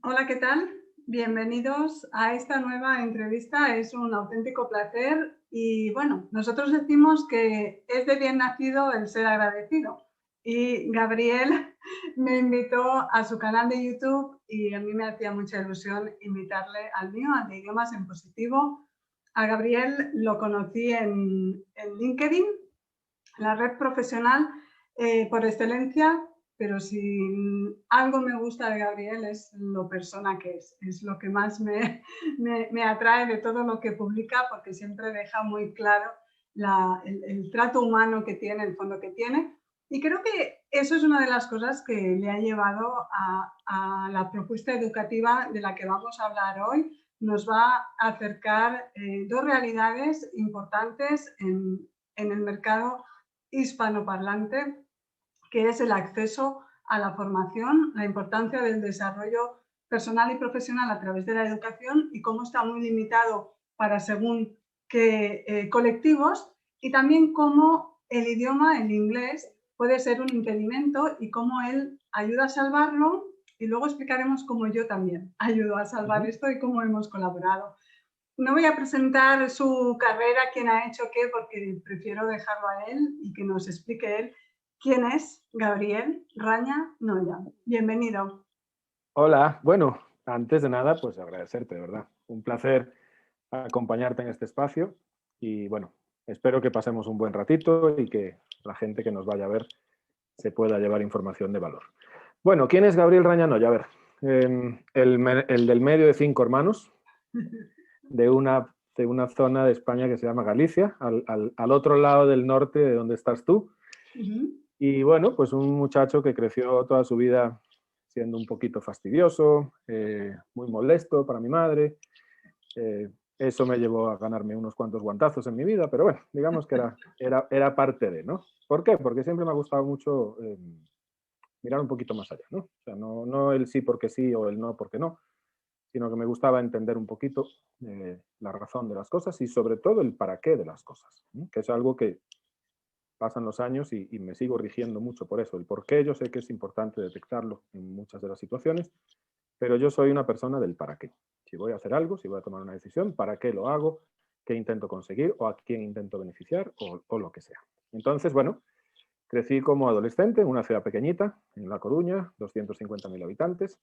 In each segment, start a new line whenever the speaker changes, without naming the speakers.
Hola, ¿qué tal? Bienvenidos a esta nueva entrevista. Es un auténtico placer y bueno, nosotros decimos que es de bien nacido el ser agradecido. Y Gabriel me invitó a su canal de YouTube y a mí me hacía mucha ilusión invitarle al mío, al de Idiomas en Positivo. A Gabriel lo conocí en LinkedIn, la red profesional por excelencia, pero si algo me gusta de Gabriel es lo persona que es lo que más me atrae de todo lo que publica, porque siempre deja muy claro el trato humano que tiene, el fondo que tiene. Y creo que eso es una de las cosas que le ha llevado a la propuesta educativa de la que vamos a hablar hoy. Nos va a acercar dos realidades importantes en el mercado hispanoparlante, que es el acceso a la formación, la importancia del desarrollo personal y profesional a través de la educación y cómo está muy limitado para según qué colectivos, y también cómo el idioma, el inglés, puede ser un impedimento y cómo él ayuda a salvarlo, y luego explicaremos cómo yo también ayudo a salvar esto y cómo hemos colaborado. No voy a presentar su carrera, quién ha hecho qué, porque prefiero dejarlo a él y que nos explique él quién es Gabriel Raña Noya. Bienvenido.
Hola, bueno, antes de nada, pues agradecerte, de verdad. Un placer acompañarte en este espacio y bueno, espero que pasemos un buen ratito y que la gente que nos vaya a ver se pueda llevar información de valor. Bueno, ¿quién es Gabriel Rañanoya? A ver, el del medio de 5 hermanos, de una zona de España que se llama Galicia, al otro lado del norte de donde estás tú. Y bueno, pues un muchacho que creció toda su vida siendo un poquito fastidioso, muy molesto para mi madre. Eso me llevó a ganarme unos cuantos guantazos en mi vida, pero bueno, digamos que era parte de, ¿no? ¿Por qué? Porque siempre me ha gustado mucho mirar un poquito más allá, ¿no? O sea, no el sí porque sí o el no porque no, sino que me gustaba entender un poquito la razón de las cosas y sobre todo el para qué de las cosas, ¿no? Que es algo que pasan los años y me sigo rigiendo mucho por eso. El por qué yo sé que es importante detectarlo en muchas de las situaciones, pero yo soy una persona del para qué. Si voy a hacer algo, si voy a tomar una decisión, ¿para qué lo hago? ¿Qué intento conseguir? ¿O a quién intento beneficiar? O lo que sea. Entonces, bueno, crecí como adolescente en una ciudad pequeñita, en La Coruña, 250.000 habitantes.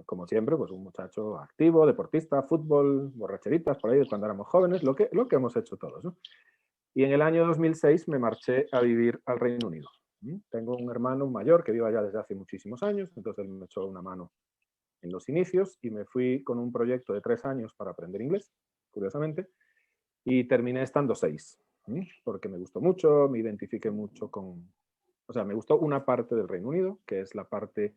Como siempre, pues un muchacho activo, deportista, fútbol, borracheritas, por ahí de cuando éramos jóvenes, lo que hemos hecho todos, ¿no? Y en el año 2006 me marché a vivir al Reino Unido. Tengo un hermano mayor que vive allá desde hace muchísimos años, entonces él me echó una mano en los inicios y me fui con un proyecto de 3 años para aprender inglés, curiosamente, y terminé estando 6, porque me gustó mucho, me identifiqué mucho con, o sea, me gustó una parte del Reino Unido, que es la parte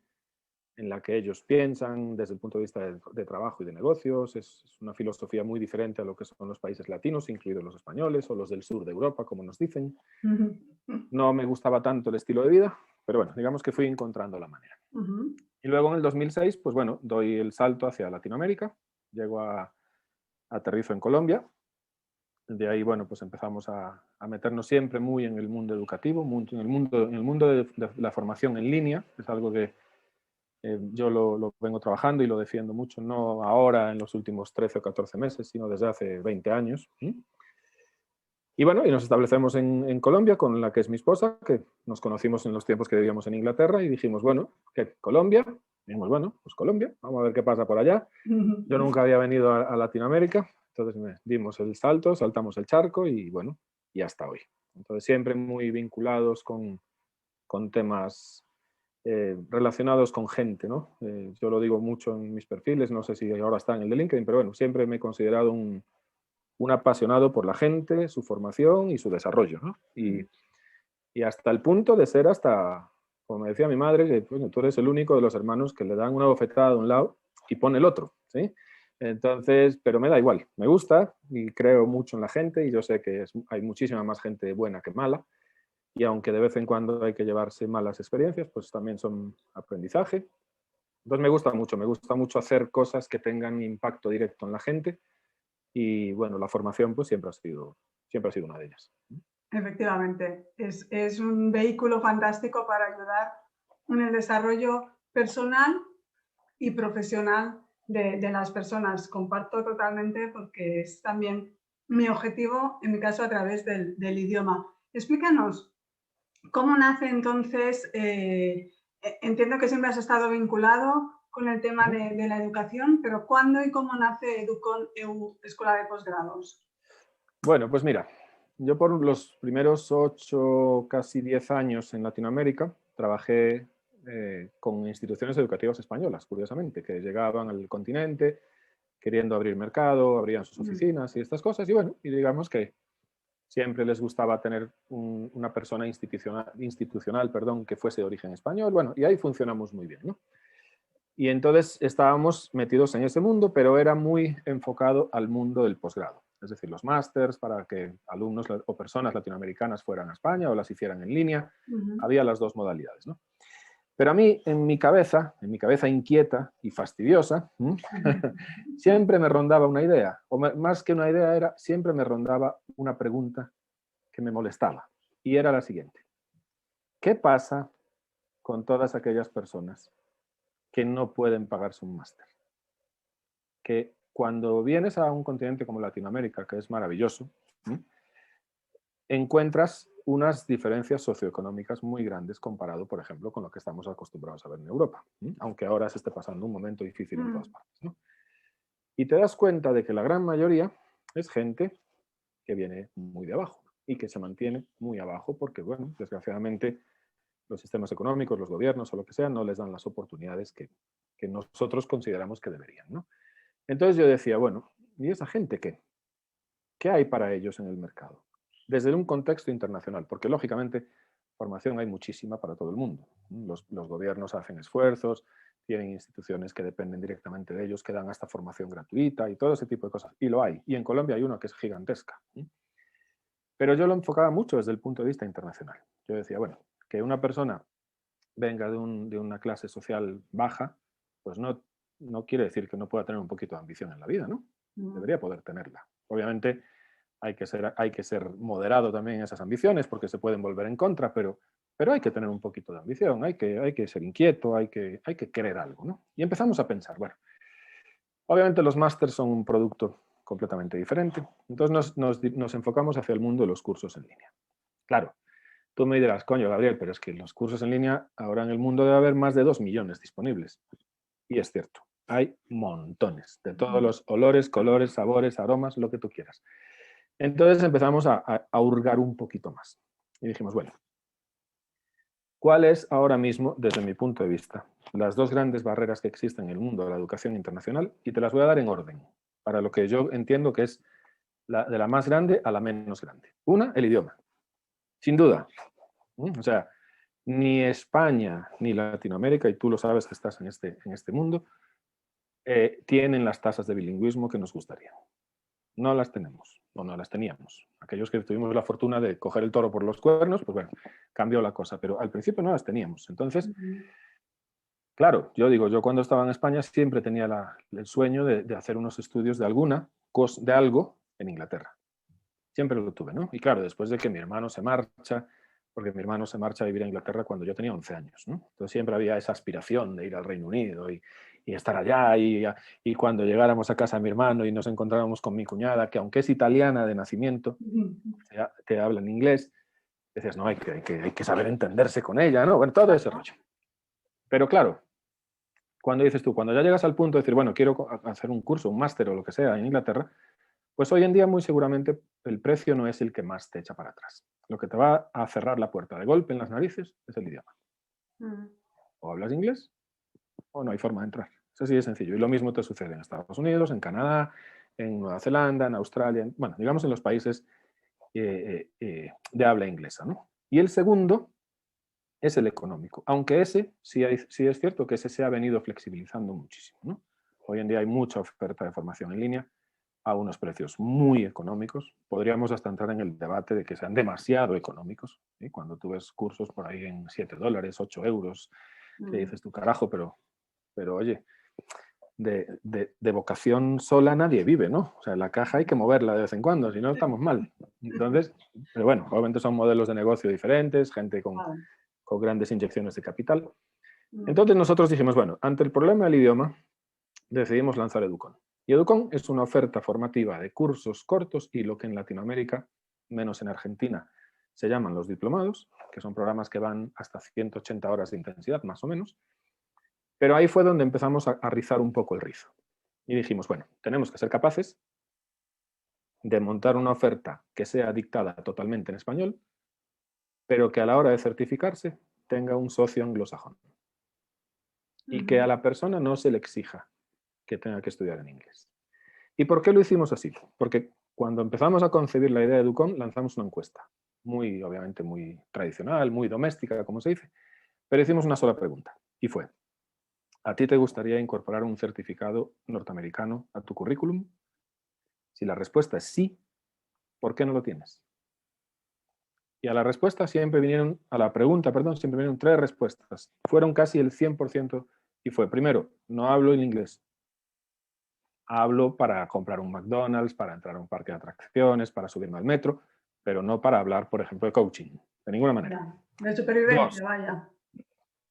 en la que ellos piensan desde el punto de vista de trabajo y de negocios. Es una filosofía muy diferente a lo que son los países latinos, incluidos los españoles o los del sur de Europa, como nos dicen. No me gustaba tanto el estilo de vida, pero bueno, digamos que fui encontrando la manera. Y luego en el 2006, pues bueno, doy el salto hacia Latinoamérica, llego aterrizo en Colombia. De ahí, bueno, pues empezamos a meternos siempre muy en el mundo educativo, en el mundo de la formación en línea. Es algo que yo lo vengo trabajando y lo defiendo mucho, no ahora en los últimos 13 o 14 meses, sino desde hace 20 años. Y bueno, y nos establecemos en Colombia con la que es mi esposa, que nos conocimos en los tiempos que vivíamos en Inglaterra y dijimos, bueno, ¿qué? ¿Colombia? Dijimos, bueno, pues Colombia, vamos a ver qué pasa por allá. Yo nunca había venido a Latinoamérica, entonces dimos el salto, saltamos el charco y bueno, y hasta hoy. Entonces siempre muy vinculados con temas relacionados con gente, ¿no? Yo lo digo mucho en mis perfiles, no sé si ahora está en el de LinkedIn, pero bueno, siempre me he considerado un apasionado por la gente, su formación y su desarrollo, ¿no? Y hasta el punto de ser hasta, como me decía mi madre, que bueno, tú eres el único de los hermanos que le dan una bofetada de un lado y pone el otro, ¿sí? Entonces, pero me da igual, me gusta y creo mucho en la gente y yo sé que hay muchísima más gente buena que mala, y aunque de vez en cuando hay que llevarse malas experiencias, pues también son aprendizaje. Entonces me gusta mucho hacer cosas que tengan impacto directo en la gente y bueno, la formación pues siempre ha sido una de ellas.
Efectivamente, es un vehículo fantástico para ayudar en el desarrollo personal y profesional de las personas. Comparto totalmente porque es también mi objetivo, en mi caso, a través del idioma. Explícanos, ¿cómo nace entonces? Entiendo que siempre has estado vinculado con el tema de la educación, pero ¿cuándo y cómo nace Educon EU Escuela de Posgrados?
Bueno, pues mira, yo por los primeros 8, casi 10 años en Latinoamérica trabajé con instituciones educativas españolas, curiosamente, que llegaban al continente queriendo abrir mercado, abrían sus oficinas y estas cosas, y bueno, y digamos que siempre les gustaba tener una persona institucional, perdón, que fuese de origen español, bueno, y ahí funcionamos muy bien, ¿no? Y entonces estábamos metidos en ese mundo, pero era muy enfocado al mundo del posgrado. Es decir, los másters para que alumnos o personas latinoamericanas fueran a España o las hicieran en línea. Había las dos modalidades, ¿no? Pero a mí, en mi cabeza inquieta y fastidiosa, siempre me rondaba una idea, o más que una idea era, siempre me rondaba una pregunta que me molestaba. Y era la siguiente. ¿Qué pasa con todas aquellas personas que no pueden pagarse un máster? Que cuando vienes a un continente como Latinoamérica, que es maravilloso, encuentras unas diferencias socioeconómicas muy grandes comparado, por ejemplo, con lo que estamos acostumbrados a ver en Europa, aunque ahora se esté pasando un momento difícil en todas partes, ¿no? Y te das cuenta de que la gran mayoría es gente que viene muy de abajo y que se mantiene muy abajo porque, bueno, desgraciadamente los sistemas económicos, los gobiernos o lo que sea, no les dan las oportunidades que nosotros consideramos que deberían, ¿no? Entonces yo decía, bueno, ¿y esa gente qué? ¿Qué hay para ellos en el mercado? Desde un contexto internacional, porque lógicamente formación hay muchísima para todo el mundo. Los gobiernos hacen esfuerzos, tienen instituciones que dependen directamente de ellos, que dan hasta formación gratuita y todo ese tipo de cosas. Y lo hay. Y en Colombia hay una que es gigantesca. Pero yo lo enfocaba mucho desde el punto de vista internacional. Yo decía, bueno, que una persona venga de una clase social baja, pues no quiere decir que no pueda tener un poquito de ambición en la vida, ¿no? Debería poder tenerla. Obviamente hay que ser moderado también en esas ambiciones porque se pueden volver en contra, pero hay que tener un poquito de ambición, hay que ser inquieto, hay que querer algo, ¿no? Y empezamos a pensar, bueno, obviamente los másters son un producto completamente diferente, entonces nos enfocamos hacia el mundo de los cursos en línea. Claro, tú me dirás, coño, Gabriel, pero es que los cursos en línea ahora en el mundo debe haber más de 2 millones disponibles. Y es cierto, hay montones, de todos los olores, colores, sabores, aromas, lo que tú quieras. Entonces empezamos a hurgar un poquito más. Y dijimos, bueno, ¿cuál es ahora mismo, desde mi punto de vista, las dos grandes barreras que existen en el mundo de la educación internacional? Y te las voy a dar en orden, para lo que yo entiendo que es de la más grande a la menos grande. Una, el idioma. Sin duda. O sea, ni España ni Latinoamérica, y tú lo sabes que estás en este mundo, tienen las tasas de bilingüismo que nos gustaría. No las tenemos, o no las teníamos. Aquellos que tuvimos la fortuna de coger el toro por los cuernos, pues bueno, cambió la cosa, pero al principio no las teníamos. Entonces, claro, yo cuando estaba en España siempre tenía el sueño de hacer unos estudios de algo en Inglaterra. Siempre lo tuve, ¿no? Y claro, después de que mi hermano se marcha, porque mi hermano se marcha a vivir a Inglaterra cuando yo tenía 11 años, ¿no? Entonces siempre había esa aspiración de ir al Reino Unido y estar allá y cuando llegáramos a casa de mi hermano y nos encontrábamos con mi cuñada, que aunque es italiana de nacimiento, te habla en inglés, decías, no, hay que saber entenderse con ella, ¿no? Bueno, todo ese rollo. Pero claro, cuando dices tú, cuando ya llegas al punto de decir, bueno, quiero hacer un curso, un máster o lo que sea en Inglaterra, pues hoy en día muy seguramente el precio no es el que más te echa para atrás. Lo que te va a cerrar la puerta de golpe en las narices es el idioma. O hablas inglés o no hay forma de entrar. Es así de sencillo. Y lo mismo te sucede en Estados Unidos, en Canadá, en Nueva Zelanda, en Australia, bueno, digamos en los países de habla inglesa, ¿no? Y el segundo es el económico, aunque ese sí es cierto que ese se ha venido flexibilizando muchísimo, ¿no? Hoy en día hay mucha oferta de formación en línea a unos precios muy económicos. Podríamos hasta entrar en el debate de que sean demasiado económicos, ¿sí? Cuando tú ves cursos por ahí en $7, 8 euros, que dices tú, carajo, pero oye, de vocación sola nadie vive, ¿no? O sea, la caja hay que moverla de vez en cuando, si no estamos mal. Entonces, pero bueno, obviamente son modelos de negocio diferentes, gente con grandes inyecciones de capital. Entonces nosotros dijimos, bueno, ante el problema del idioma, decidimos lanzar Educon. Y Educon es una oferta formativa de cursos cortos y lo que en Latinoamérica, menos en Argentina, se llaman los diplomados, que son programas que van hasta 180 horas de intensidad, más o menos. Pero ahí fue donde empezamos a rizar un poco el rizo. Y dijimos, bueno, tenemos que ser capaces de montar una oferta que sea dictada totalmente en español, pero que a la hora de certificarse tenga un socio anglosajón. Y que a la persona no se le exija que tenga que estudiar en inglés. ¿Y por qué lo hicimos así? Porque cuando empezamos a concebir la idea de Educon, lanzamos una encuesta, muy, obviamente, muy tradicional, muy doméstica, como se dice, pero hicimos una sola pregunta, y fue, ¿a ti te gustaría incorporar un certificado norteamericano a tu currículum? Si la respuesta es sí, ¿por qué no lo tienes? Y a la respuesta siempre vinieron, a la pregunta, perdón, siempre vinieron 3 respuestas. Fueron casi el 100% y fue, primero, no hablo el inglés. Hablo para comprar un McDonald's, para entrar a un parque de atracciones, para subirme al metro, pero no para hablar, por ejemplo, de coaching, de ninguna manera.
De supervivencia,
2,
vaya.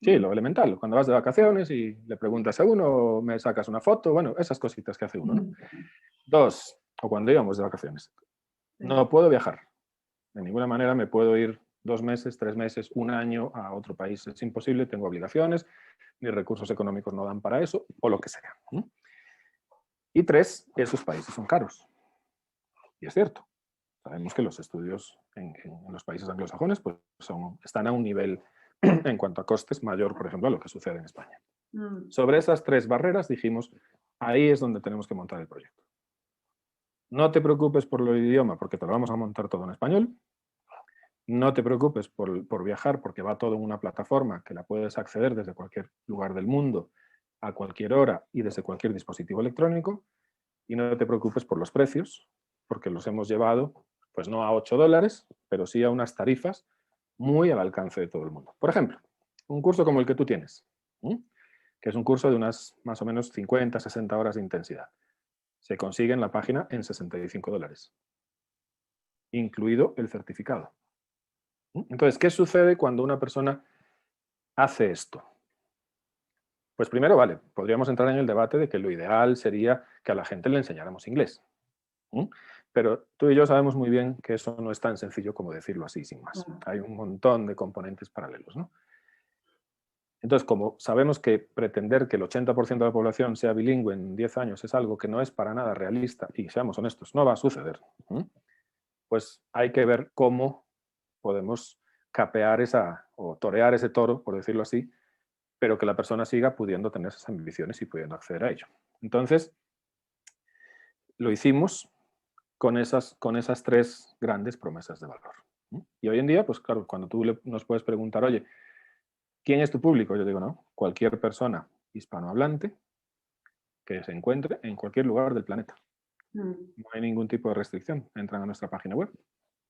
sí, lo elemental, cuando vas de vacaciones y le preguntas a uno, me sacas una foto, bueno, esas cositas que hace uno, ¿no? 2, o cuando íbamos de vacaciones, no puedo viajar, de ninguna manera me puedo ir 2 meses, 3 meses, un año a otro país, es imposible, tengo obligaciones, mis recursos económicos no dan para eso, o lo que sea. Y 3, esos países son caros. Y es cierto. Sabemos que los estudios en los países anglosajones pues están a un nivel en cuanto a costes mayor, por ejemplo, a lo que sucede en España. Sobre esas 3 barreras dijimos, ahí es donde tenemos que montar el proyecto. No te preocupes por el idioma, porque te lo vamos a montar todo en español. No te preocupes por viajar, porque va todo en una plataforma que la puedes acceder desde cualquier lugar del mundo, a cualquier hora y desde cualquier dispositivo electrónico. Y no te preocupes por los precios, porque los hemos llevado, pues no a $8, pero sí a unas tarifas muy al alcance de todo el mundo. Por ejemplo, un curso como el que tú tienes, que es un curso de unas más o menos 50, 60 horas de intensidad. Se consigue en la página en $65, incluido el certificado. Entonces, ¿qué sucede cuando una persona hace esto? Pues primero, vale, podríamos entrar en el debate de que lo ideal sería que a la gente le enseñáramos inglés. Pero tú y yo sabemos muy bien que eso no es tan sencillo como decirlo así, sin más. Hay un montón de componentes paralelos, ¿no? Entonces, como sabemos que pretender que el 80% de la población sea bilingüe en 10 años es algo que no es para nada realista, y seamos honestos, no va a suceder, pues hay que ver cómo podemos capear o torear ese toro, por decirlo así, pero que la persona siga pudiendo tener esas ambiciones y pudiendo acceder a ello. Entonces, lo hicimos con esas 3 grandes promesas de valor. Y hoy en día, pues claro, cuando tú nos puedes preguntar, oye, ¿quién es tu público? Yo digo, no, cualquier persona hispanohablante que se encuentre en cualquier lugar del planeta. No hay ningún tipo de restricción. Entran a nuestra página web,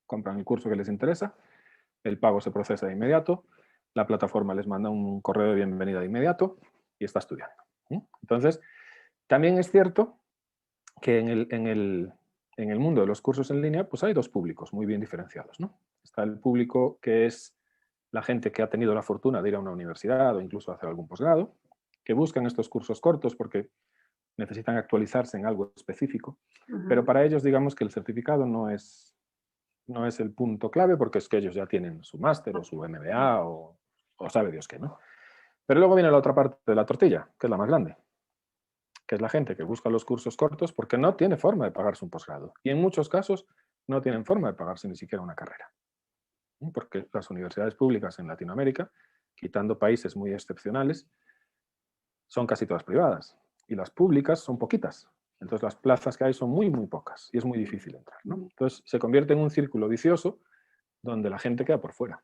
compran el curso que les interesa, el pago se procesa de inmediato, la plataforma les manda un correo de bienvenida de inmediato y está estudiando. Entonces, también es cierto que en el mundo de los cursos en línea, pues hay 2 públicos muy bien diferenciados, ¿no? Está el público que es la gente que ha tenido la fortuna de ir a una universidad o incluso hacer algún posgrado, que buscan estos cursos cortos porque necesitan actualizarse en algo específico, pero para ellos digamos que el certificado no es el punto clave porque es que ellos ya tienen su máster o su MBA o sabe Dios qué, ¿no? Pero luego viene la otra parte de la tortilla, que es la más grande, que es la gente que busca los cursos cortos porque no tiene forma de pagarse un posgrado. Y en muchos casos no tienen forma de pagarse ni siquiera una carrera. Porque las universidades públicas en Latinoamérica, quitando países muy excepcionales, son casi todas privadas. Y las públicas son poquitas. Entonces las plazas que hay son muy, muy pocas. Y es muy difícil entrar, ¿no? Entonces se convierte en un círculo vicioso donde la gente queda por fuera.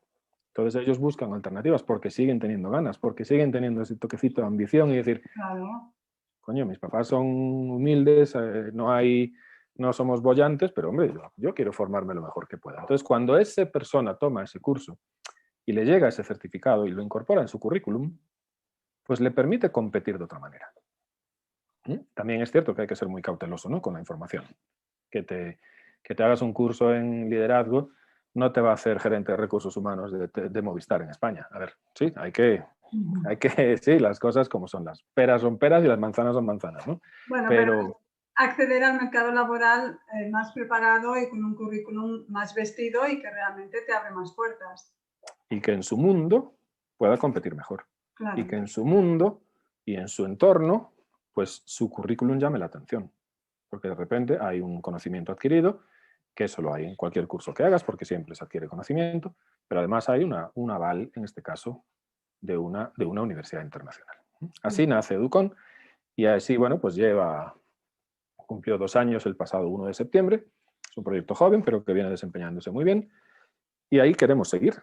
Entonces ellos buscan alternativas porque siguen teniendo ganas, porque siguen teniendo ese toquecito de ambición y decir,
Claro.
coño, mis papás son humildes, no somos bollantes, pero hombre, yo quiero formarme lo mejor que pueda. Entonces, cuando esa persona toma ese curso y le llega ese certificado y lo incorpora en su currículum, pues le permite competir de otra manera. También es cierto que hay que ser muy cauteloso, ¿no?, con la información. Que te hagas un curso en liderazgo no te va a hacer gerente de recursos humanos de Movistar en España. A ver, sí, hay que Hay que, sí, las cosas como son. Las peras son peras y las manzanas son manzanas, ¿no?
Bueno, pero acceder al mercado laboral más preparado y con un currículum más vestido y que realmente te abre más puertas.
Y que en su mundo pueda competir mejor.
Claro.
Y que en su mundo y en su entorno, pues su currículum llame la atención. Porque de repente hay un conocimiento adquirido, que eso lo hay en cualquier curso que hagas, porque siempre se adquiere conocimiento, pero además hay un aval, en este caso, de una universidad internacional. Así nace Educon y así, bueno, pues cumplió 2 años el pasado 1 de septiembre. Es un proyecto joven, pero que viene desempeñándose muy bien. Y ahí queremos seguir.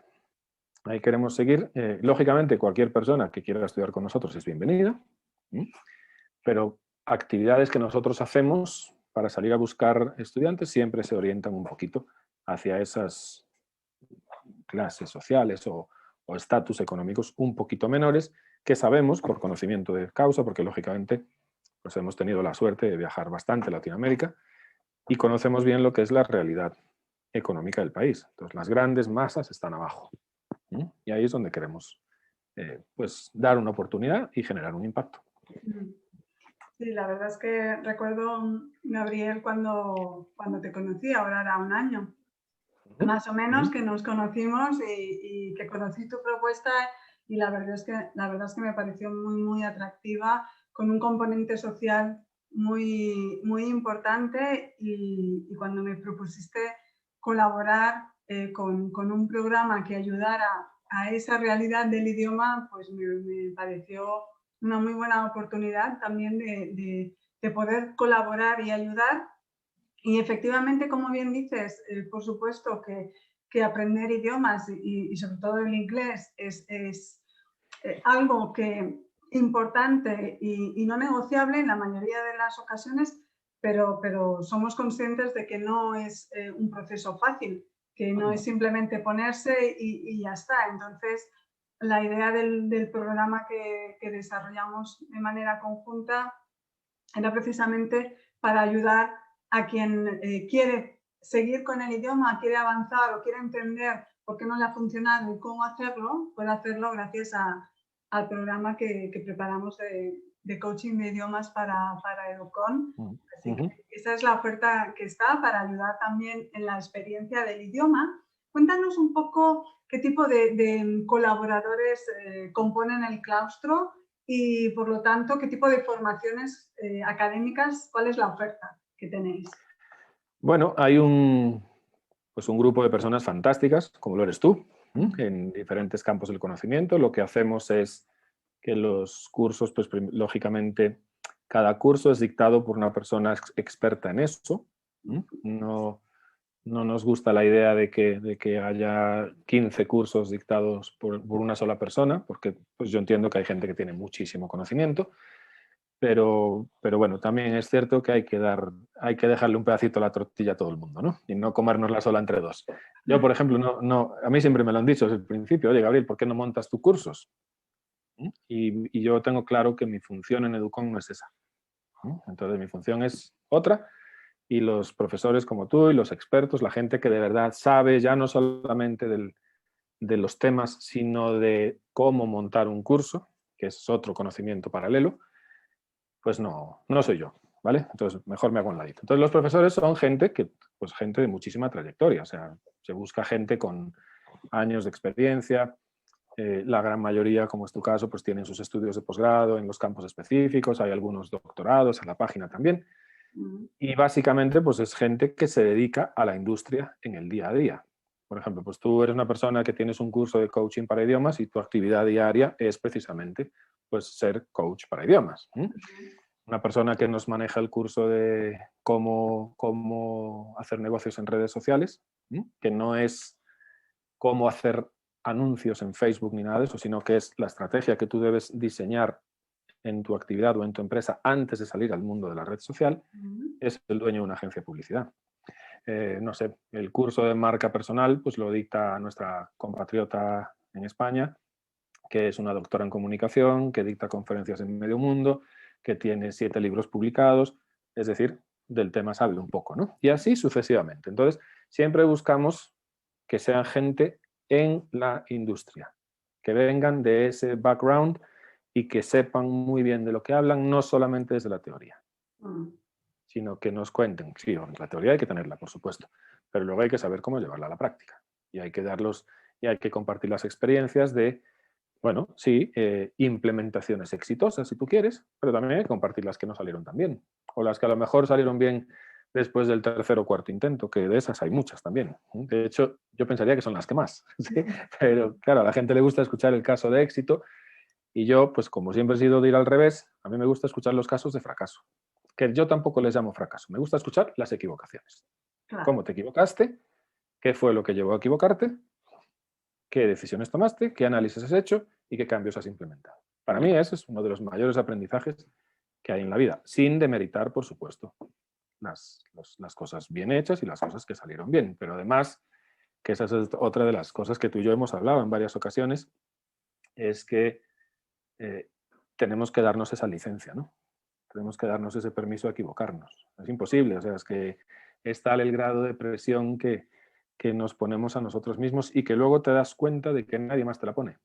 Ahí queremos seguir. Lógicamente, cualquier persona que quiera estudiar con nosotros es bienvenida, pero actividades que nosotros hacemos para salir a buscar estudiantes siempre se orientan un poquito hacia esas clases sociales o estatus económicos un poquito menores que sabemos por conocimiento de causa, porque lógicamente pues hemos tenido la suerte de viajar bastante a Latinoamérica y conocemos bien lo que es la realidad económica del país. Entonces, las grandes masas están abajo. Y ahí es donde queremos pues, dar una oportunidad y generar un impacto.
Sí, la verdad es que recuerdo, Gabriel, cuando te conocí, ahora era 1 año, más o menos, que nos conocimos y que conocí tu propuesta y la verdad es que me pareció muy, muy atractiva, con un componente social muy, muy importante y cuando me propusiste colaborar con un programa que ayudara a esa realidad del idioma, pues me pareció una muy buena oportunidad también de poder colaborar y ayudar. Y efectivamente, como bien dices, por supuesto que aprender idiomas y sobre todo el inglés es algo importante y no negociable en la mayoría de las ocasiones, pero somos conscientes de que no es un proceso fácil, que no es simplemente ponerse y ya está. Entonces, la idea del programa que desarrollamos de manera conjunta era precisamente para ayudar a quien quiere seguir con el idioma, quiere avanzar o quiere entender por qué no le ha funcionado y cómo hacerlo, puede hacerlo gracias al programa que preparamos de coaching de idiomas para Educon. Así que esa es la oferta que está para ayudar también en la experiencia del idioma. Cuéntanos un poco qué tipo de colaboradores componen el claustro y, por lo tanto, qué tipo de formaciones académicas, cuál es la oferta que tenéis.
Bueno, hay un grupo de personas fantásticas, como lo eres tú, en diferentes campos del conocimiento. Lo que hacemos es que los cursos, pues lógicamente, cada curso es dictado por una persona experta en eso. No nos gusta la idea de que haya 15 cursos dictados por una sola persona, porque pues yo entiendo que hay gente que tiene muchísimo conocimiento, pero bueno, también es cierto que hay que dejarle un pedacito a la tortilla a todo el mundo, ¿no? Y no comérnosla sola entre dos. Yo, por ejemplo, a mí siempre me lo han dicho desde el principio: oye, Gabriel, ¿por qué no montas tus cursos? Y yo tengo claro que mi función en Educon no es esa. Entonces, mi función es otra, y los profesores como tú y los expertos, la gente que de verdad sabe ya no solamente de los temas, sino de cómo montar un curso, que es otro conocimiento paralelo, pues no soy yo, ¿vale? Entonces, mejor me hago un ladito. Entonces, los profesores son gente gente de muchísima trayectoria, o sea, se busca gente con años de experiencia. La gran mayoría, como es tu caso, pues tienen sus estudios de posgrado en los campos específicos, hay algunos doctorados en la página también. Y básicamente, pues es gente que se dedica a la industria en el día a día. Por ejemplo, pues tú eres una persona que tienes un curso de coaching para idiomas y tu actividad diaria es precisamente pues ser coach para idiomas. Una persona que nos maneja el curso de cómo hacer negocios en redes sociales, que no es cómo hacer anuncios en Facebook ni nada de eso, sino que es la estrategia que tú debes diseñar en tu actividad o en tu empresa antes de salir al mundo de la red social, es el dueño de una agencia de publicidad. No sé, el curso de marca personal pues lo dicta nuestra compatriota en España, que es una doctora en comunicación, que dicta conferencias en medio mundo, que tiene 7 libros publicados, es decir, del tema sabe un poco, ¿no? Y así sucesivamente. Entonces, siempre buscamos que sean gente en la industria, que vengan de ese background y que sepan muy bien de lo que hablan, no solamente desde la teoría, sino que nos cuenten. Sí, la teoría hay que tenerla, por supuesto, pero luego hay que saber cómo llevarla a la práctica y hay que compartir las experiencias de, bueno, sí, implementaciones exitosas si tú quieres, pero también hay que compartir las que no salieron tan bien o las que a lo mejor salieron bien después del tercer o cuarto intento, que de esas hay muchas también. De hecho, yo pensaría que son las que más, ¿sí? Pero claro, a la gente le gusta escuchar el caso de éxito y yo, pues como siempre he sido de ir al revés, a mí me gusta escuchar los casos de fracaso, que yo tampoco les llamo fracaso, me gusta escuchar las equivocaciones.
Claro.
¿Cómo te equivocaste? ¿Qué fue lo que llevó a equivocarte? ¿Qué decisiones tomaste? ¿Qué análisis has hecho? ¿Y qué cambios has implementado? Para mí ese es uno de los mayores aprendizajes que hay en la vida, sin demeritar, por supuesto, las cosas bien hechas y las cosas que salieron bien. Pero además, que esa es otra de las cosas que tú y yo hemos hablado en varias ocasiones, es que tenemos que darnos esa licencia, ¿no? Tenemos que darnos ese permiso a equivocarnos. Es imposible, o sea, es que es tal el grado de presión que nos ponemos a nosotros mismos y que luego te das cuenta de que nadie más te la pone.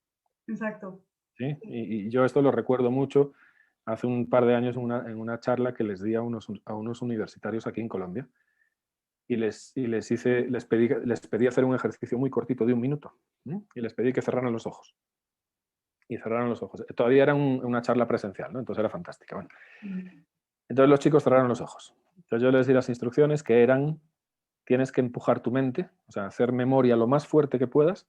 Exacto.
¿Sí? Y yo esto lo recuerdo mucho hace un par de años en una charla que les di a unos universitarios aquí en Colombia y les pedí hacer un ejercicio muy cortito de 1 minuto, ¿sí? Y les pedí que cerraran los ojos. Y cerraron los ojos. Todavía era una charla presencial, ¿no? Entonces era fantástica. Bueno. Entonces los chicos cerraron los ojos. Entonces yo les di las instrucciones que eran, tienes que empujar tu mente, o sea, hacer memoria lo más fuerte que puedas,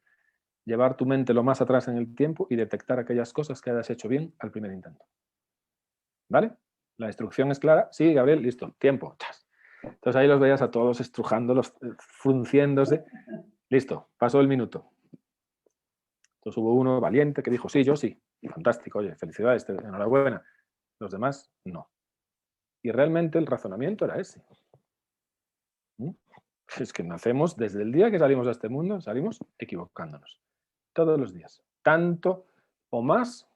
llevar tu mente lo más atrás en el tiempo y detectar aquellas cosas que hayas hecho bien al primer intento. ¿Vale? La instrucción es clara. Sí, Gabriel, listo, tiempo. Entonces ahí los veías a todos estrujándolos, frunciéndose. Listo, pasó el minuto. Entonces hubo uno valiente que dijo, sí, yo sí. Fantástico, oye, felicidades, enhorabuena. Los demás, no. Y realmente el razonamiento era ese. Es que nacemos, desde el día que salimos a este mundo, salimos equivocándonos. Todos los días. Tanto o más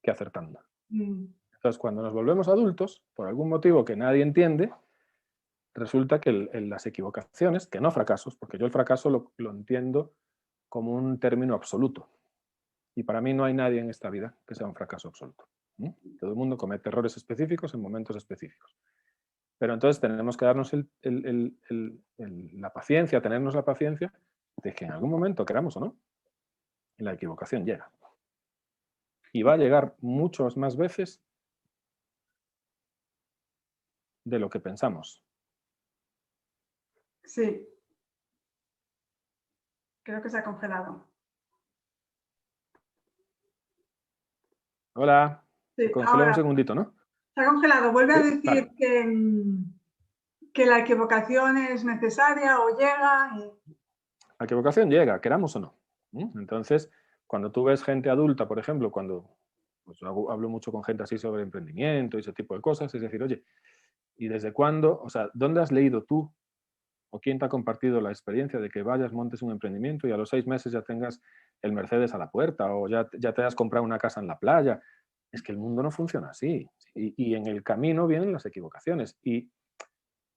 que acertando. Entonces, cuando nos volvemos adultos, por algún motivo que nadie entiende, resulta que las equivocaciones, que no fracasos, porque yo el fracaso lo entiendo como un término absoluto. Y para mí no hay nadie en esta vida que sea un fracaso absoluto. Todo el mundo comete errores específicos en momentos específicos. Pero entonces tenemos que darnos la paciencia, tenernos la paciencia de que en algún momento, queramos o no, la equivocación llega. Y va a llegar muchas más veces de lo que pensamos.
Sí. Creo que se ha congelado.
Hola.
Sí,
Se congeló un
ahora
segundito, ¿no?
se ha congelado. Vuelve a decir
Vale.
que la equivocación es necesaria o llega.
La equivocación llega, queramos o no. Entonces, cuando tú ves gente adulta, por ejemplo, cuando pues, hablo mucho con gente así sobre emprendimiento y ese tipo de cosas, es decir, oye, ¿y desde cuándo? O sea, ¿dónde has leído tú o quién te ha compartido la experiencia de que vayas, montes un emprendimiento y a los 6 meses ya tengas el Mercedes a la puerta o ya te has comprado una casa en la playa? Es que el mundo no funciona así. Y en el camino vienen las equivocaciones. Y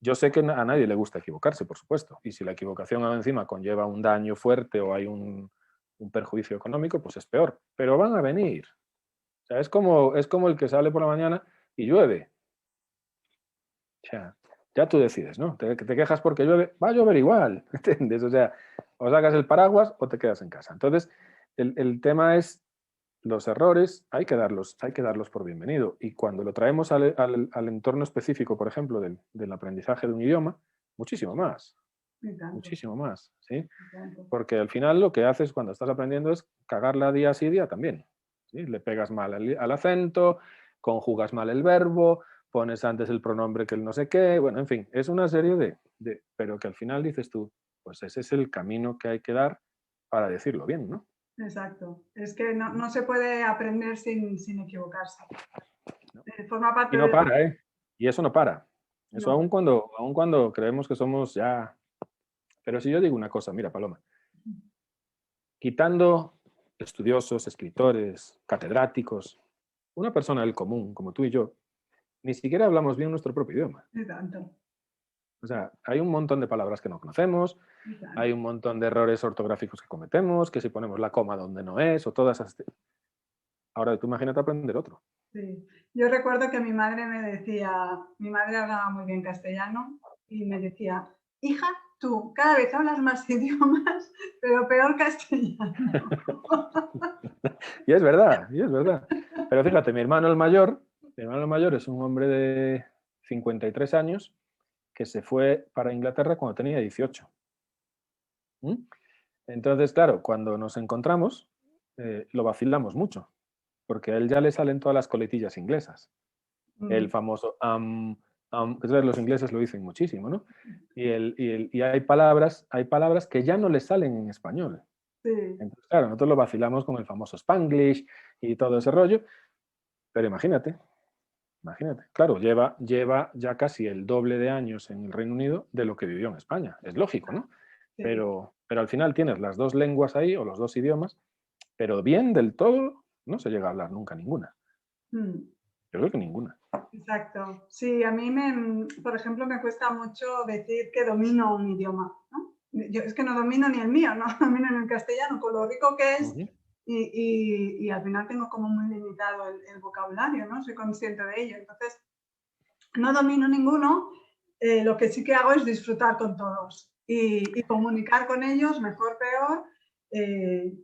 yo sé que a nadie le gusta equivocarse, por supuesto. Y si la equivocación encima conlleva un daño fuerte o hay un perjuicio económico, pues es peor. Pero van a venir. O sea, es como el que sale por la mañana y llueve. O sea, ya tú decides, ¿no? Te quejas porque llueve, va a llover igual, ¿entiendes? O sea, o sacas el paraguas o te quedas en casa. Entonces, el tema es los errores, hay que darlos por bienvenido. Y cuando lo traemos al entorno específico, por ejemplo, del aprendizaje de un idioma, muchísimo más. Muchísimo más, ¿sí? Porque al final lo que haces cuando estás aprendiendo es cagarla día sí día también. ¿Sí? Le pegas mal al acento, conjugas mal el verbo, pones antes el pronombre que el no sé qué, bueno, en fin, es una serie pero que al final dices tú, pues ese es el camino que hay que dar para decirlo bien, ¿no?
Exacto. Es que no se puede aprender sin equivocarse.
No.
Forma parte
Y no para, ¿eh? Y eso no para. Eso
No.
aun cuando creemos que somos ya... Pero si yo digo una cosa, mira, Paloma, quitando estudiosos, escritores, catedráticos, una persona del común, como tú y yo, ni siquiera hablamos bien nuestro propio idioma.
De tanto.
O sea, hay un montón de palabras que no conocemos, hay un montón de errores ortográficos que cometemos, que si ponemos la coma donde no es, o todas esas... Ahora tú imagínate aprender otro.
Sí. Yo recuerdo que mi madre me decía, mi madre hablaba muy bien castellano y me decía, hija, tú cada vez hablas más idiomas, pero peor castellano.
Y es verdad, y es verdad. Pero fíjate, mi hermano el mayor es un hombre de 53 años que se fue para Inglaterra cuando tenía 18. ¿Mm? Entonces, claro, cuando nos encontramos, lo vacilamos mucho, porque a él ya le salen todas las coletillas inglesas. El famoso que los ingleses lo dicen muchísimo, ¿no? Y hay palabras que ya no le salen en español.
Sí.
Entonces, claro, nosotros lo vacilamos con el famoso Spanglish y todo ese rollo, pero imagínate, claro, lleva ya casi el doble de años en el Reino Unido de lo que vivió en España. Es lógico, ¿no?
Sí.
Pero al final tienes las dos lenguas ahí, o los dos idiomas, pero bien del todo no se llega a hablar nunca ninguna. Yo creo que ninguna.
Exacto. Sí, a mí, por ejemplo, me cuesta mucho decir que domino un idioma, ¿no? Yo es que no domino ni el mío, no domino ni el castellano, con lo rico que es, y al final tengo como muy limitado el vocabulario, ¿no? Soy consciente de ello. Entonces, no domino ninguno, lo que sí que hago es disfrutar con todos y comunicar con ellos, mejor, peor,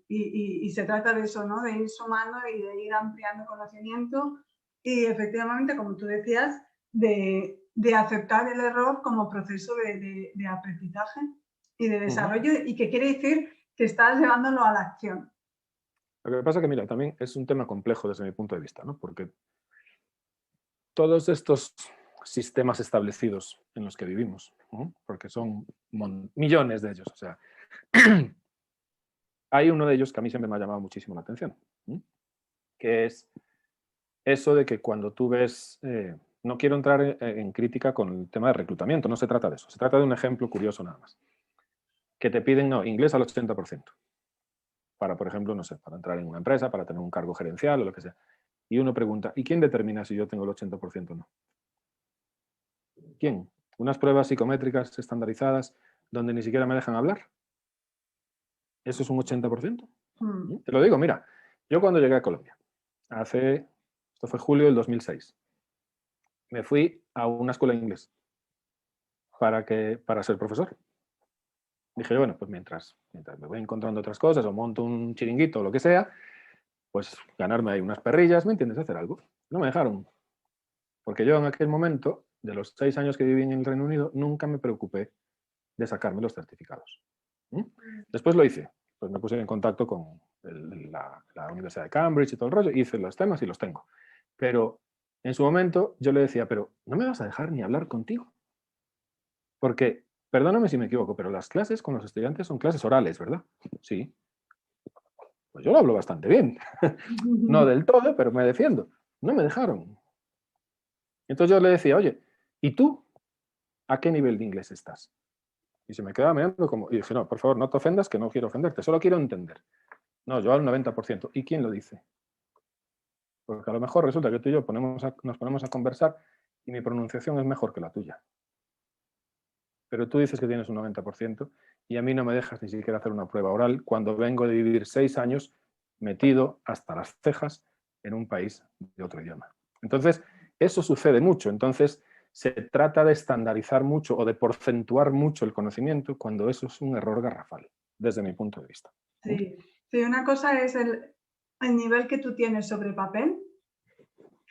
y se trata de eso, ¿no? De ir sumando y de ir ampliando conocimiento y efectivamente, como tú decías, de aceptar el error como proceso de aprendizaje y de desarrollo, y que quiere decir que estás llevándolo a la acción.
Lo que pasa es que, mira, también es un tema complejo desde mi punto de vista, ¿no? Porque todos estos sistemas establecidos en los que vivimos, ¿no? Porque son millones de ellos, o sea, hay uno de ellos que a mí siempre me ha llamado muchísimo la atención, ¿no? Que es eso de que cuando tú ves, no quiero entrar en crítica con el tema de reclutamiento, no se trata de eso, se trata de un ejemplo curioso nada más, que te piden inglés al 80%, para, por ejemplo, no sé, para entrar en una empresa, para tener un cargo gerencial o lo que sea. Y uno pregunta, ¿y quién determina si yo tengo el 80% o no? ¿Quién? ¿Unas pruebas psicométricas estandarizadas donde ni siquiera me dejan hablar? ¿Eso es un 80%? Te lo digo, mira, yo cuando llegué a Colombia, esto fue julio del 2006, me fui a una escuela de inglés para ser profesor. Dije, bueno, pues mientras me voy encontrando otras cosas o monto un chiringuito o lo que sea, pues ganarme ahí unas perrillas, ¿me entiendes? Hacer algo. No me dejaron. Porque yo en aquel momento, de los 6 años que viví en el Reino Unido, nunca me preocupé de sacarme los certificados. Después lo hice. Pues me puse en contacto con la Universidad de Cambridge y todo el rollo, hice los temas y los tengo. Pero en su momento yo le decía, pero no me vas a dejar ni hablar contigo. Porque, perdóname si me equivoco, pero las clases con los estudiantes son clases orales, ¿verdad? Sí. Pues yo lo hablo bastante bien. No del todo, pero me defiendo. No me dejaron. Entonces yo le decía, oye, ¿y tú a qué nivel de inglés estás? Y se me quedaba mirando como, y dije, no, por favor, no te ofendas, que no quiero ofenderte, solo quiero entender. No, yo al 90%. ¿Y quién lo dice? Porque a lo mejor resulta que tú y yo nos ponemos a conversar y mi pronunciación es mejor que la tuya. Pero tú dices que tienes un 90% y a mí no me dejas ni siquiera hacer una prueba oral cuando vengo de vivir 6 años metido hasta las cejas en un país de otro idioma. Entonces, eso sucede mucho. Entonces, se trata de estandarizar mucho o de porcentuar mucho el conocimiento cuando eso es un error garrafal, desde mi punto de vista.
Sí, sí, una cosa es el nivel que tú tienes sobre papel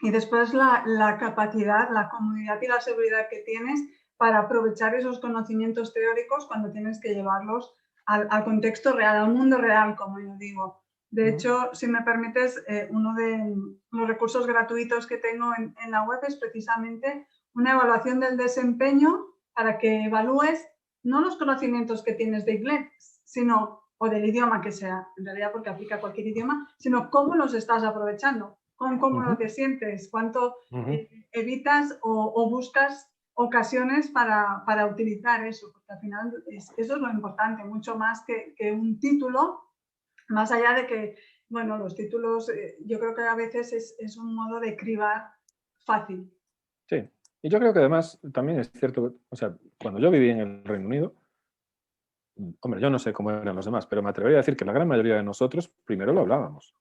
y después la capacidad, la comodidad y la seguridad que tienes para aprovechar esos conocimientos teóricos cuando tienes que llevarlos al contexto real, al mundo real, como yo digo. De hecho, si me permites, uno de los recursos gratuitos que tengo en la web es precisamente una evaluación del desempeño para que evalúes no los conocimientos que tienes de inglés, sino, o del idioma que sea, en realidad porque aplica a cualquier idioma, sino cómo los estás aprovechando, cómo te sientes, cuánto evitas o buscas ocasiones para utilizar eso, porque al final eso es lo importante, mucho más que un título, más allá de que, bueno, los títulos yo creo que a veces es un modo de cribar fácil.
Sí, Y yo creo que además también es cierto, o sea, cuando yo viví en el Reino Unido, hombre, yo no sé cómo eran los demás, pero me atrevería a decir que la gran mayoría de nosotros primero lo hablábamos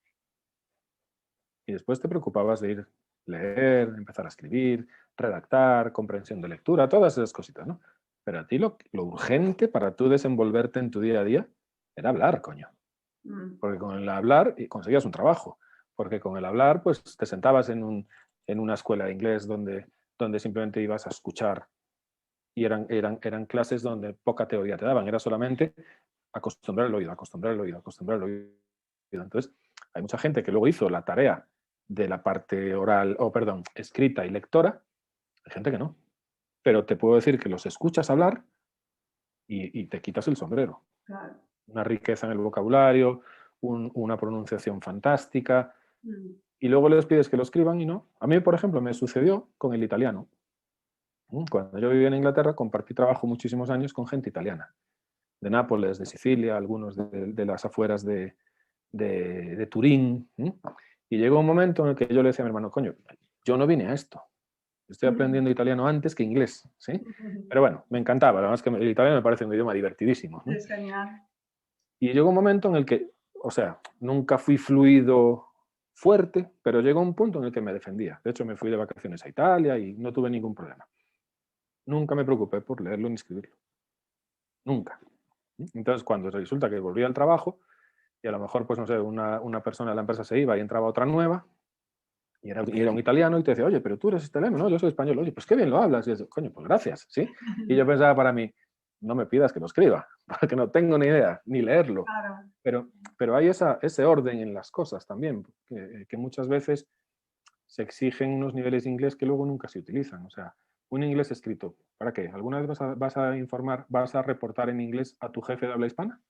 y después te preocupabas de ir leer, empezar a escribir, redactar, comprensión de lectura, todas esas cositas, ¿no? Pero a ti lo urgente para tú desenvolverte en tu día a día era hablar, coño. Porque con el hablar conseguías un trabajo, porque con el hablar pues te sentabas en una escuela de inglés donde simplemente ibas a escuchar y eran clases donde poca teoría te daban, era solamente acostumbrar el oído, acostumbrar el oído, acostumbrar el oído. Entonces, hay mucha gente que luego hizo la tarea de la parte oral, o perdón, escrita y lectora, hay gente que no. Pero te puedo decir que los escuchas hablar y te quitas el sombrero.
Claro.
Una riqueza en el vocabulario, una pronunciación fantástica, y luego les pides que lo escriban y no. A mí, por ejemplo, me sucedió con el italiano. Cuando yo vivía en Inglaterra, compartí trabajo muchísimos años con gente italiana, de Nápoles, de Sicilia, algunos de las afueras de Turín. Y llegó un momento en el que yo le decía a mi hermano, coño, yo no vine a esto. Estoy aprendiendo italiano antes que inglés, ¿sí? Pero bueno, me encantaba. Además que el italiano me parece un idioma divertidísimo, ¿no?
Es genial.
Y llegó un momento en el que, o sea, nunca fui fluido fuerte, pero llegó un punto en el que me defendía. De hecho, me fui de vacaciones a Italia y no tuve ningún problema. Nunca me preocupé por leerlo ni escribirlo. Nunca. Entonces, cuando resulta que volví al trabajo, y a lo mejor, pues no sé, una persona de la empresa se iba y entraba otra nueva, y era un italiano, y te decía, oye, pero tú eres italiano, no, yo soy español, oye, pues qué bien lo hablas. Y yo, coño, pues gracias, ¿sí? Y yo pensaba para mí, no me pidas que lo escriba, porque no tengo ni idea, ni leerlo.
Claro.
Pero hay ese orden en las cosas también, que muchas veces se exigen unos niveles de inglés que luego nunca se utilizan. O sea, un inglés escrito, ¿para qué? ¿Alguna vez vas a informar, vas a reportar en inglés a tu jefe de habla hispana?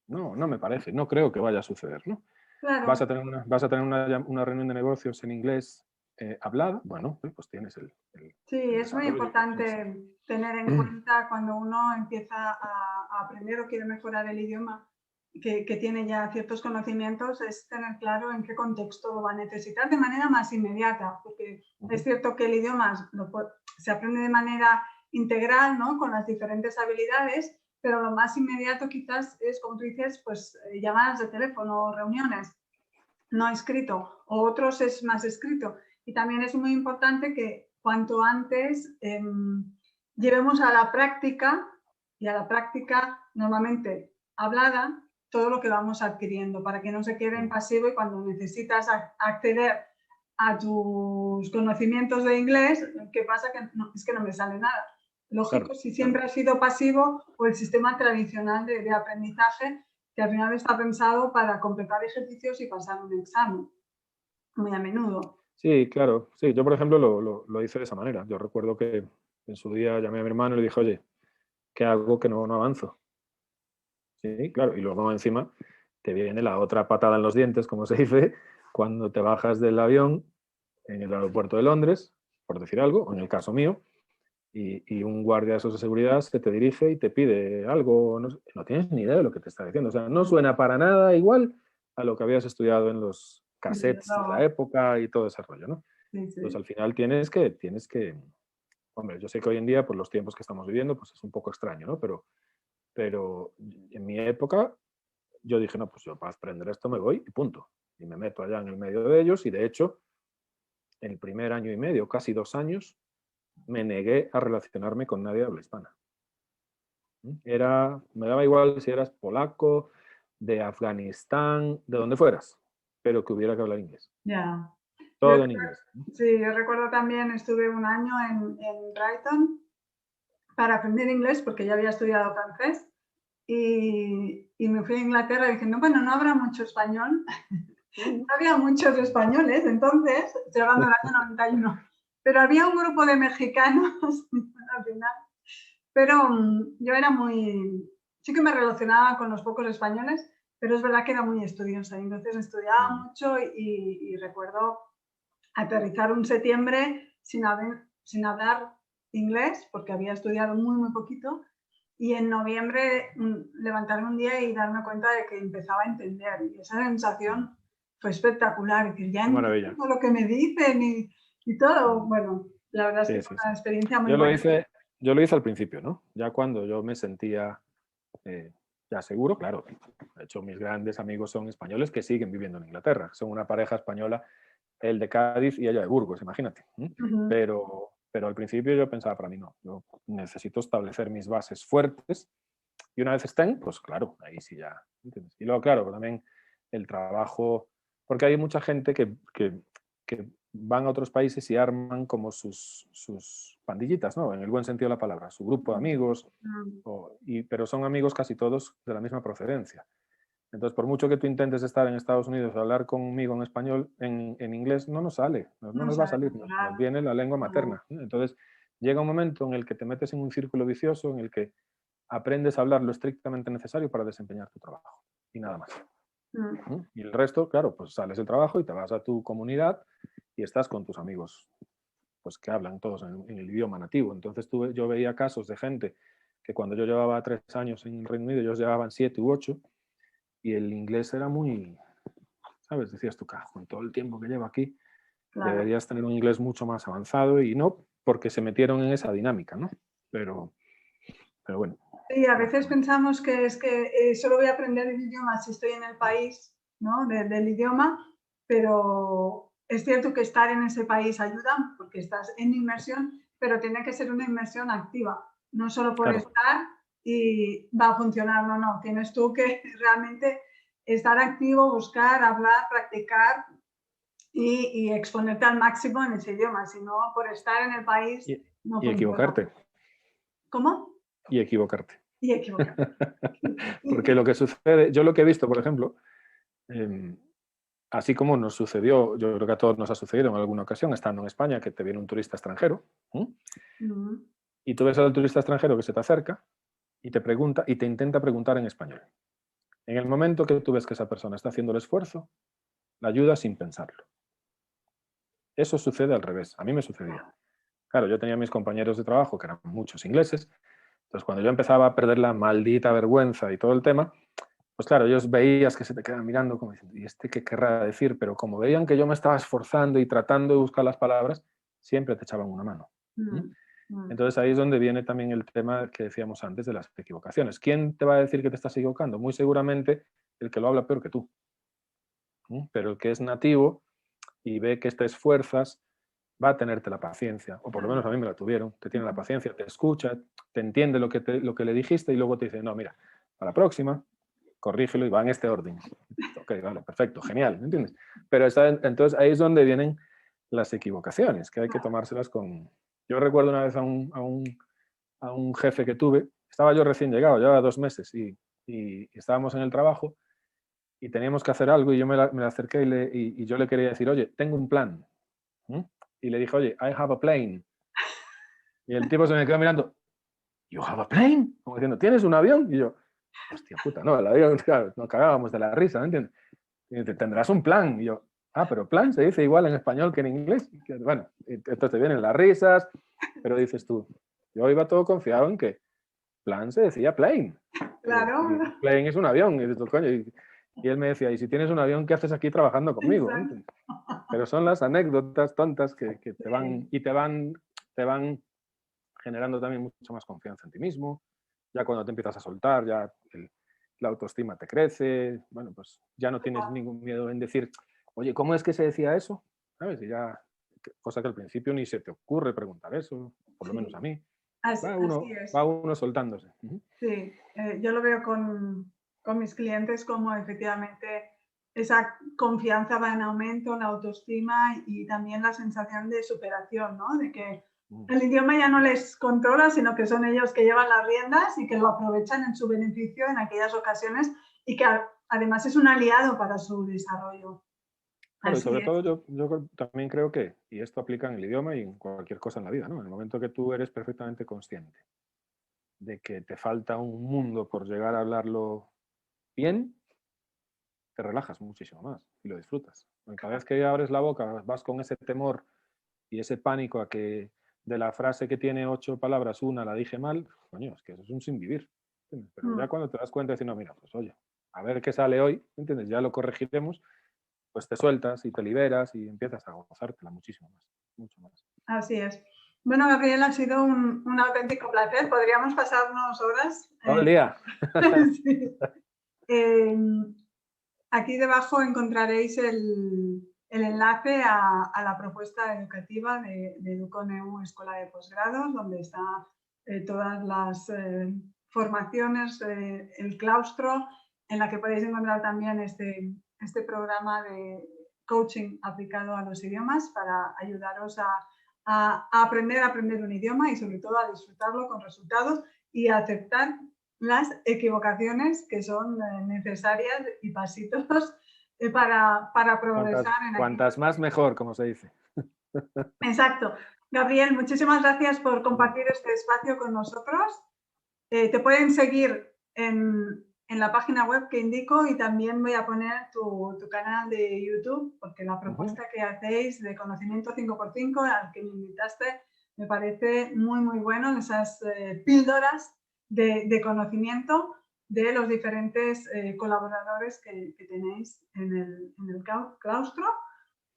No, no me parece, no creo que vaya a suceder, ¿no?
Claro.
Vas a tener una reunión de negocios en inglés hablada, bueno, pues tienes
Sí,
el
es muy
desarrollo.
importante tener en cuenta cuando uno empieza a aprender o quiere mejorar el idioma, que tiene ya ciertos conocimientos, es tener claro en qué contexto lo va a necesitar de manera más inmediata, porque es cierto que el idioma se aprende de manera integral, ¿no? Con las diferentes habilidades, pero lo más inmediato quizás es, como tú dices, pues llamadas de teléfono, reuniones, no escrito, o otros es más escrito. Y también es muy importante que cuanto antes llevemos a la práctica, y a la práctica normalmente hablada, todo lo que vamos adquiriendo, para que no se quede en pasivo y cuando necesitas acceder a tus conocimientos de inglés, ¿qué pasa? Que no, es que no me sale nada. Lógico,
Claro,
si siempre has sido pasivo o el sistema tradicional de aprendizaje, que al final está pensado para completar ejercicios y pasar un examen, muy a menudo.
sí, claro. Sí, yo, por ejemplo, lo hice de esa manera. Yo recuerdo que en su día llamé a mi hermano y le dije, oye, ¿qué hago que no avanzo? Sí, claro. Y luego encima te viene la otra patada en los dientes, como se dice, cuando te bajas del avión en el aeropuerto de Londres, por decir algo, o en el caso mío, y un guardia de esos de seguridad se te dirige y te pide algo, no tienes ni idea de lo que te está diciendo. O sea, no suena para nada igual a lo que habías estudiado en los cassettes de la
No,
época y todo ese rollo, ¿no?
sí,
Pues
sí.
al final tienes que, hombre, yo sé que hoy en día, por los tiempos que estamos viviendo, pues es un poco extraño, ¿no? Pero en mi época yo dije, no, pues yo para aprender esto me voy y punto. Y me meto allá en el medio de ellos y de hecho, el primer año y medio, casi 2 años, me negué a relacionarme con nadie de habla hispana. Me daba igual si eras polaco, de Afganistán, de donde fueras, pero que hubiera que hablar inglés.
Ya. Yo,
Todo en inglés.
sí, yo recuerdo también, estuve un año en Brighton para aprender inglés porque ya había estudiado francés y me fui a Inglaterra diciendo, bueno, no habrá mucho español. No había muchos españoles entonces, estoy hablando del año 91, pero había un grupo de mexicanos al final. Pero yo era sí que me relacionaba con los pocos españoles, pero es verdad que era muy estudiosa y entonces estudiaba mucho y recuerdo aterrizar un septiembre sin hablar inglés, porque había estudiado muy poquito, y en noviembre levantarme un día y darme cuenta de que empezaba a entender. Y esa sensación fue espectacular, que ya
Qué maravilla.
entiendo lo que me dicen y y todo, bueno, la verdad es que
Sí,
fue
sí, sí.
una experiencia muy
Yo lo
buena.
hice, yo lo hice al principio, ¿no? Ya cuando yo me sentía eh, ya seguro, claro. De hecho, mis grandes amigos son españoles que siguen viviendo en Inglaterra. Son una pareja española, él de Cádiz y ella de Burgos, imagínate.
Ujú,
Pero al principio yo pensaba, para mí no, yo necesito establecer mis bases fuertes y una vez estén, pues claro, ahí sí ya, ¿entiendes? Y luego, claro, también el trabajo, porque hay mucha gente que van a otros países y arman como sus pandillitas, ¿no? En el buen sentido de la palabra, su grupo de amigos,
ujú.
pero son amigos casi todos de la misma procedencia. Entonces, por mucho que tú intentes estar en Estados Unidos o hablar conmigo en español, en inglés, no nos sale, no
No
nos va a
sabes
salir, nos
hablar,
viene la lengua
no.
materna. Entonces, llega un momento en el que te metes en un círculo vicioso en el que aprendes a hablar lo estrictamente necesario para desempeñar tu trabajo y nada más.
Mm.
Y el resto, claro, pues sales del trabajo y te vas a tu comunidad y estás con tus amigos, pues que hablan todos en el idioma nativo. Entonces yo veía casos de gente que cuando yo llevaba 3 años en el Reino Unido, ellos llevaban 7 u 8 y el inglés era muy, ¿sabes? Decías tú, con todo el tiempo que llevo aquí,
Claro.
deberías tener un inglés mucho más avanzado y no, porque se metieron en esa dinámica, ¿no? Pero, pero bueno,
Sí, a
más
veces
o menos.
pensamos que es que solo voy a aprender el idioma si estoy en el país, ¿no? Del idioma, pero es cierto que estar en ese país ayuda porque estás en inmersión, pero tiene que ser una inmersión activa, no solo por
Claro,
estar y va a funcionar, no, no, tienes tú que realmente estar activo, buscar, hablar, practicar y exponerte al máximo en ese idioma, si no, por estar en el país
y,
no
y
funciona.
equivocarte,
¿Cómo?
y equivocarte.
Y equivocarte.
Porque lo que sucede, yo lo que he visto, por ejemplo, eh, así como nos sucedió, yo creo que a todos nos ha sucedido en alguna ocasión, estando en España, que te viene un turista extranjero,
Mm,
y tú ves al turista extranjero que se te acerca y te pregunta y te intenta preguntar en español. En el momento que tú ves que esa persona está haciendo el esfuerzo, la ayuda sin pensarlo. Eso sucede al revés. A mí me sucedía. Claro, yo tenía mis compañeros de trabajo, que eran muchos ingleses, entonces cuando yo empezaba a perder la maldita vergüenza y todo el tema, pues claro, ellos veías que se te quedan mirando como diciendo, ¿y este qué querrá decir? Pero como veían que yo me estaba esforzando y tratando de buscar las palabras, siempre te echaban una mano. ¿Mm?
mm, mm.
Entonces ahí es donde viene también el tema que decíamos antes de las equivocaciones. ¿Quién te va a decir que te estás equivocando? Muy seguramente el que lo habla peor que tú. Pero el que es nativo y ve que te esfuerzas, va a tenerte la paciencia, o por lo menos a mí me la tuvieron, te tiene la paciencia, te escucha, te entiende lo que le dijiste y luego te dice, no, mira, para la próxima, corrígelo y va en este orden. Ok, vale, perfecto, genial, ¿me entiendes? Pero entonces ahí es donde vienen las equivocaciones, que hay que tomárselas con... Yo recuerdo una vez a un jefe que tuve, estaba yo recién llegado, llevaba 2 meses y estábamos en el trabajo y teníamos que hacer algo y yo me la acerqué y yo le quería decir, oye, tengo un plan. Y le dije, oye, I have a plane. Y el tipo se me quedó mirando, you have a plane? Como diciendo, ¿tienes un avión? Y yo, hostia puta, no, el avión, claro, nos cagábamos de la risa, ¿me entiendes? Y dice, tendrás un plan. Y yo, pero plan se dice igual en español que en inglés. Y bueno, entonces te vienen las risas, pero dices tú, yo iba todo confiado en que plan se decía plane.
Claro,
Y plane es un avión. Y dices, coño, y él me decía, y si tienes un avión, ¿qué haces aquí trabajando conmigo? ¿Me
exacto.
entiendes? Pero son las anécdotas tontas que te van
Sí.
y te van generando también mucha más confianza en ti mismo. Ya cuando te empiezas a soltar, ya la autoestima te crece. Bueno, pues ya no tienes ningún miedo en decir, oye, ¿cómo es que se decía eso? ¿Sabes? Y ya, cosa que al principio ni se te ocurre preguntar eso, por lo menos a
Sí,
mí.
así
Va
es.
uno soltándose.
Sí, yo lo veo con mis clientes como efectivamente esa confianza va en aumento, la autoestima y también la sensación de superación, ¿no? De que el idioma ya no les controla, sino que son ellos que llevan las riendas y que lo aprovechan en su beneficio en aquellas ocasiones y que además es un aliado para su desarrollo.
Claro, y
Así
sobre
es.
todo yo también creo que, y esto aplica en el idioma y en cualquier cosa en la vida, ¿no? En el momento que tú eres perfectamente consciente de que te falta un mundo por llegar a hablarlo bien, te relajas muchísimo más y lo disfrutas. Porque cada vez que abres la boca vas con ese temor y ese pánico a que de la frase que tiene 8 palabras, una la dije mal, coño, es que eso es un sin vivir. ¿Entiendes? Pero ya
Mm.
cuando te das cuenta de decir, no, mira, pues oye, a ver qué sale hoy, ¿entiendes? Ya lo corregiremos, pues te sueltas y te liberas y empiezas a gozártela muchísimo más. mucho más.
Así es. Bueno, Gabriel, ha sido un auténtico placer. Podríamos pasarnos horas.
Todo el día.
Sí. Aquí debajo encontraréis el enlace a la propuesta educativa de Educoneu Escuela de Posgrados, donde están todas las formaciones, el claustro, en la que podéis encontrar también este programa de coaching aplicado a los idiomas para ayudaros a aprender un idioma y sobre todo a disfrutarlo con resultados y a aceptar las equivocaciones que son necesarias y pasitos para progresar.
Cuantas más mejor, como se dice.
Exacto. Gabriel, muchísimas gracias por compartir este espacio con nosotros. Te pueden seguir en la página web que indico y también voy a poner tu canal de YouTube, porque la propuesta que hacéis de Conocimiento 5x5, al que me invitaste, me parece muy, muy bueno, esas píldoras de conocimiento de los diferentes colaboradores que tenéis en el claustro.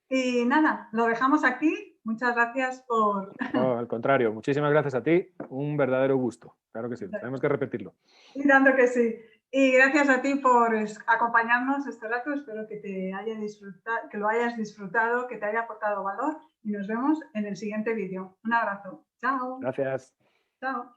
Y nada, lo dejamos aquí. Muchas gracias por...
No, al contrario, muchísimas gracias a ti. Un verdadero gusto. Claro que sí, tenemos que repetirlo.
Y tanto que sí. Y gracias a ti por acompañarnos este rato. Espero que lo hayas disfrutado, que te haya aportado valor y nos vemos en el siguiente vídeo. Un abrazo. Chao.
Gracias.
Chao.